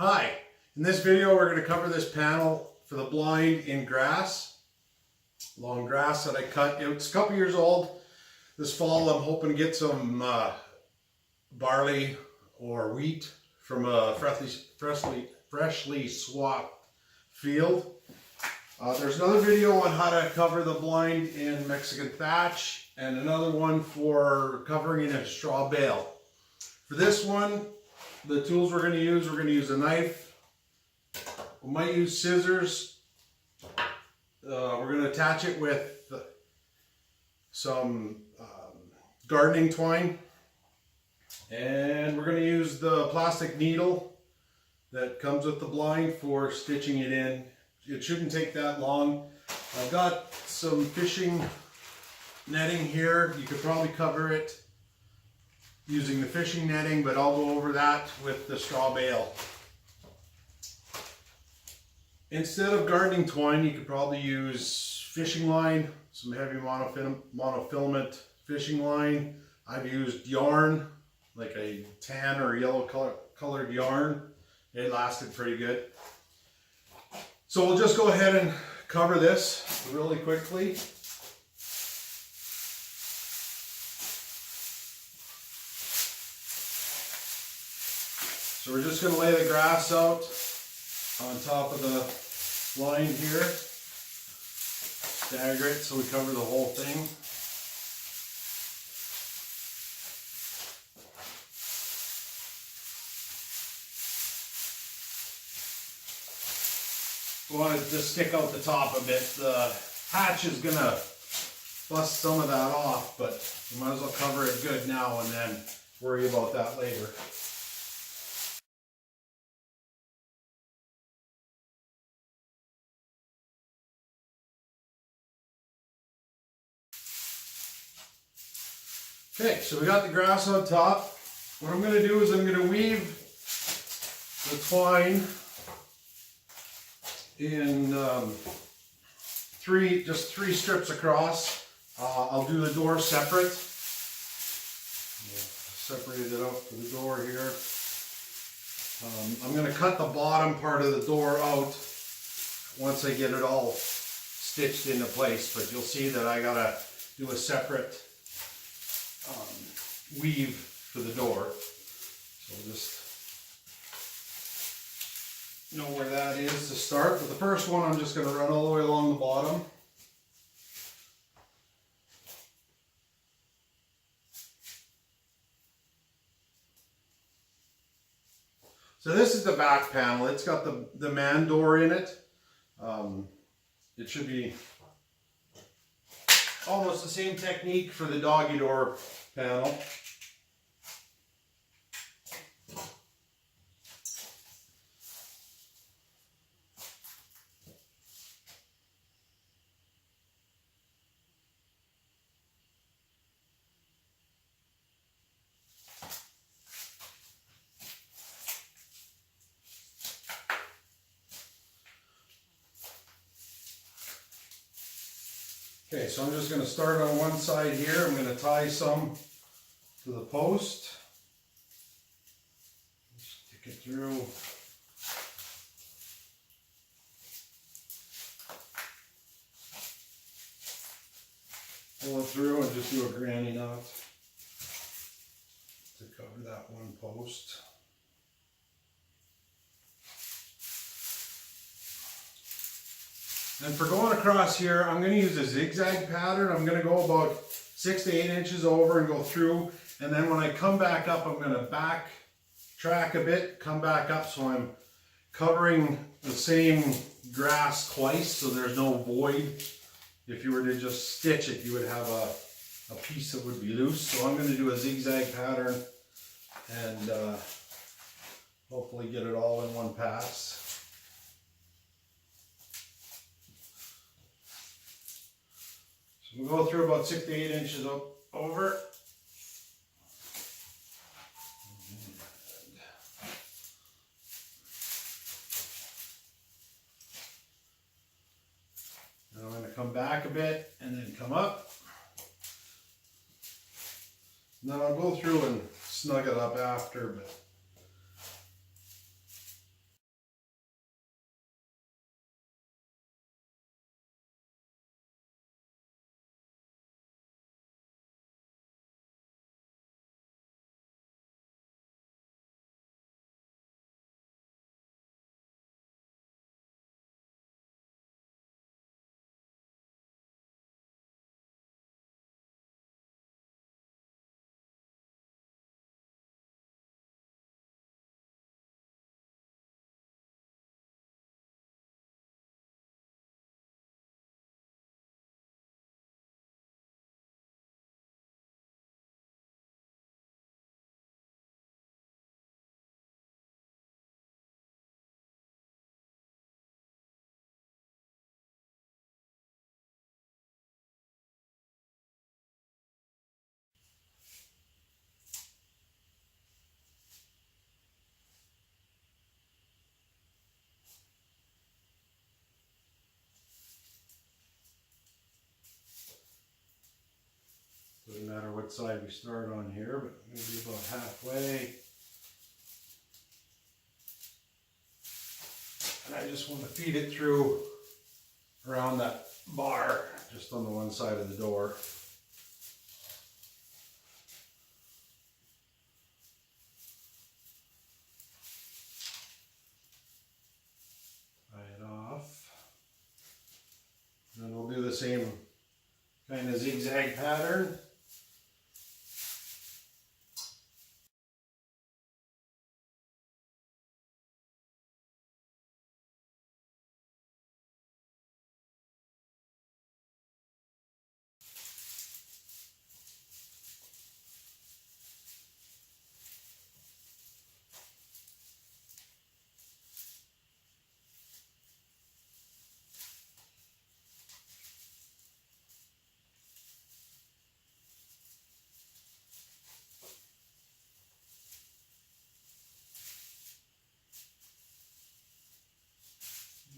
Hi, in this video we're going to cover this panel for the blind in grass. Long grass that I cut. It's a couple years old. This fall I'm hoping to get some barley or wheat from a freshly swapped field. There's another video on how to cover the blind in Mexican thatch and another one for covering in a straw bale. For this one, the tools we're going to use a knife. We might use scissors. We're going to attach it with some gardening twine. And we're going to use the plastic needle that comes with the blind for stitching it in. It shouldn't take that long. I've got some fishing netting here. You could probably cover it using the fishing netting, but I'll go over that with the straw bale. Instead of gardening twine, you could probably use fishing line, some heavy monofilament fishing line. I've used yarn, like a tan or yellow colored yarn. It lasted pretty good. So we'll just go ahead and cover this really quickly. So we're just going to lay the grass out on top of the line here. Stagger it so we cover the whole thing. We want it to stick out the top a bit. The hatch is going to bust some of that off, but we might as well cover it good now and then worry about that later. Okay, so we got the grass on top. What I'm going to do is I'm going to weave the twine in just three strips across. I'll do the door separate. Separate it out for the door here. I'm going to cut the bottom part of the door out once I get it all stitched into place, but you'll see that I gotta do a separate weave for the door. So just know where that is to start. But the first one I'm just going to run all the way along the bottom. So this is the back panel. It's got the man door in it. It should be almost the same technique for the doggy door panel. Okay, so I'm just going to start on one side here. I'm going to tie some to the post. Stick it through. Pull it through and just do a granny knot to cover that one post. And for going across here, I'm going to use a zigzag pattern. I'm going to go about 6 to 8 inches over and go through. And then when I come back up, I'm going to backtrack a bit, come back up so I'm covering the same grass twice so there's no void. If you were to just stitch it, you would have a piece that would be loose. So I'm going to do a zigzag pattern and hopefully get it all in one pass. We'll go through about 6 to 8 inches over. And I'm going to come back a bit and then come up. And then I'll go through and snug it up after, but Doesn't matter what side we start on here, but maybe about halfway. And I just want to feed it through around that bar, just on the one side of the door. Tie it off. And then we'll do the same kind of zigzag pattern.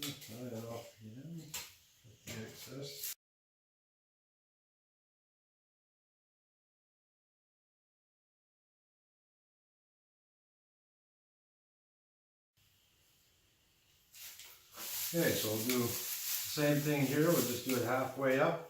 Tie it off again, get the excess. Okay, so we'll do the same thing here, we'll just do it halfway up.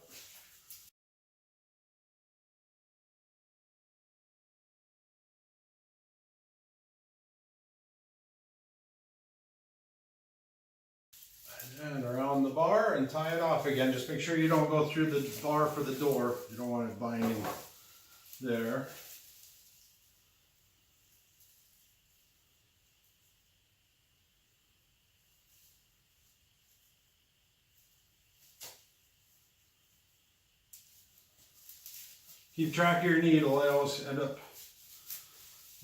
And around the bar and tie it off again. Just make sure you don't go through the bar for the door. You don't want it binding there. Keep track of your needle. I always end up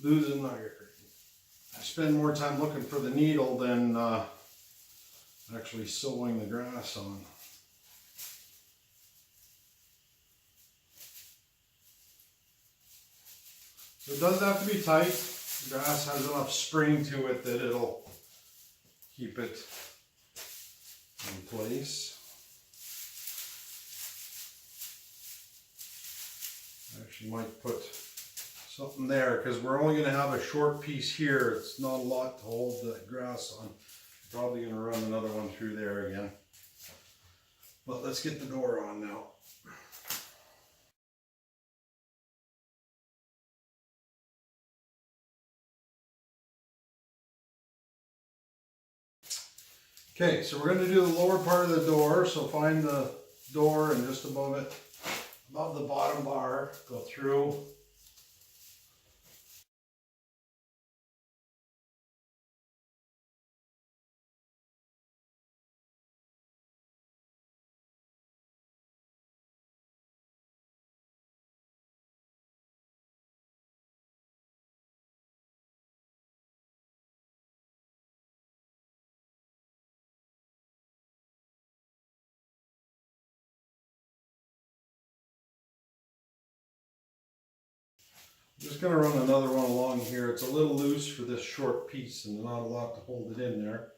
losing my... I spend more time looking for the needle than actually sewing the grass on. So it doesn't have to be tight. The grass has enough spring to it that it'll keep it in place. I actually might put something there because we're only going to have a short piece here. It's not a lot to hold the grass on. Probably going to run another one through there again. But let's get the door on now. Okay, so we're going to do the lower part of the door. So find the door and just above it, above the bottom bar, go through. I'm just going to run another one along here. It's a little loose for this short piece and not a lot to hold it in there.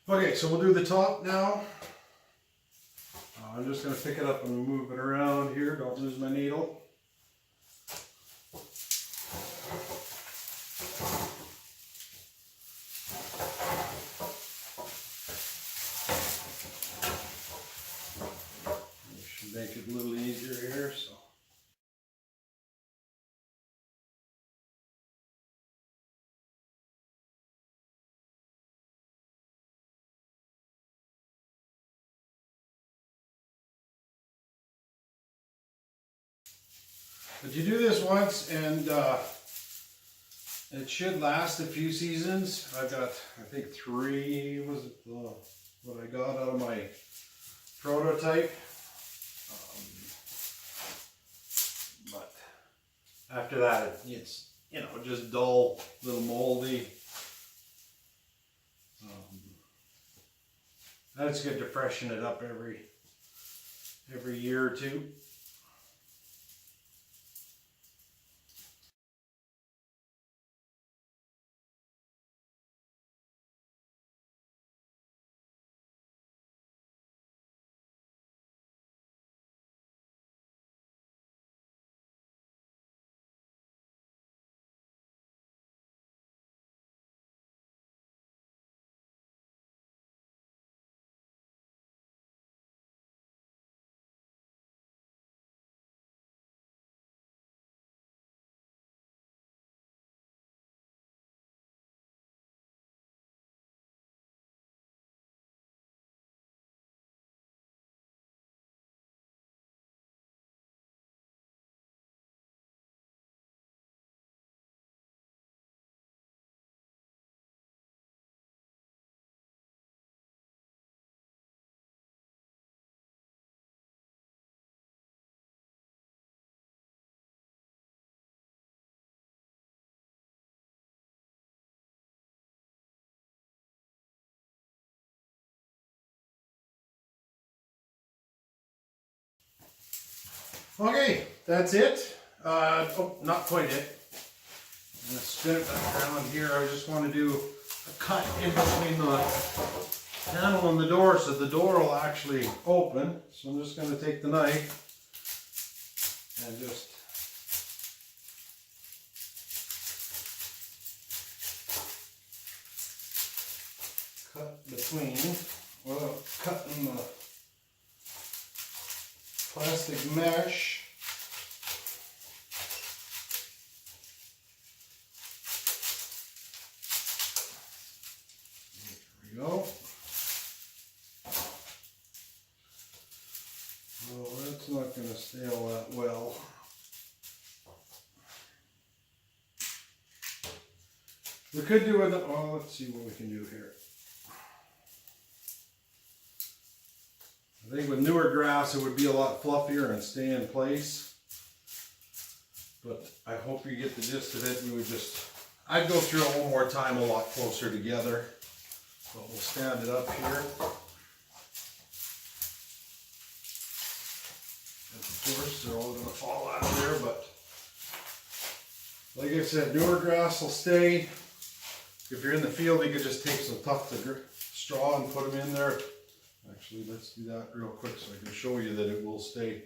Okay, so we'll do the top now. I'm just going to pick it up and move it around here. Don't lose my needle. But you do this once and it should last a few seasons. I've got, I think 3 was what I got out of my prototype. But after that, it's, you know, just dull, little moldy. That's good to freshen it up every year or two. Okay, that's it. Oh, not quite it. I'm going to spin it back around here. I just want to do a cut in between the panel and the door so the door will actually open. So I'm just going to take the knife and just cut between, without cutting the plastic mesh. There we go. Oh, that's not going to stay all that well. We could do it, oh, let's see what we can do here. I think with newer grass it would be a lot fluffier and stay in place. But I hope you get the gist of it. We would just, I'd go through it one more time a lot closer together. But we'll stand it up here. And of course they're all going to fall out of there, but like I said, newer grass will stay. If you're in the field, you could just take some tufts of straw and put them in there. Actually, let's do that real quick so I can show you that it will stay.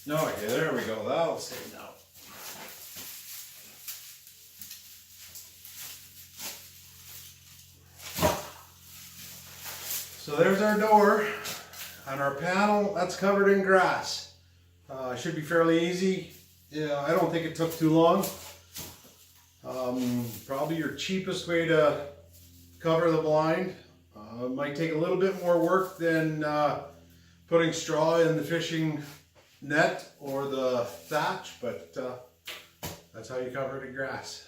Okay, there we go. That'll stay now. So there's our door and our panel. That's covered in grass. Should be fairly easy. Yeah, I don't think it took too long. Probably your cheapest way to cover the blind. Might take a little bit more work than putting straw in the fishing net or the thatch, but that's how you cover it in grass.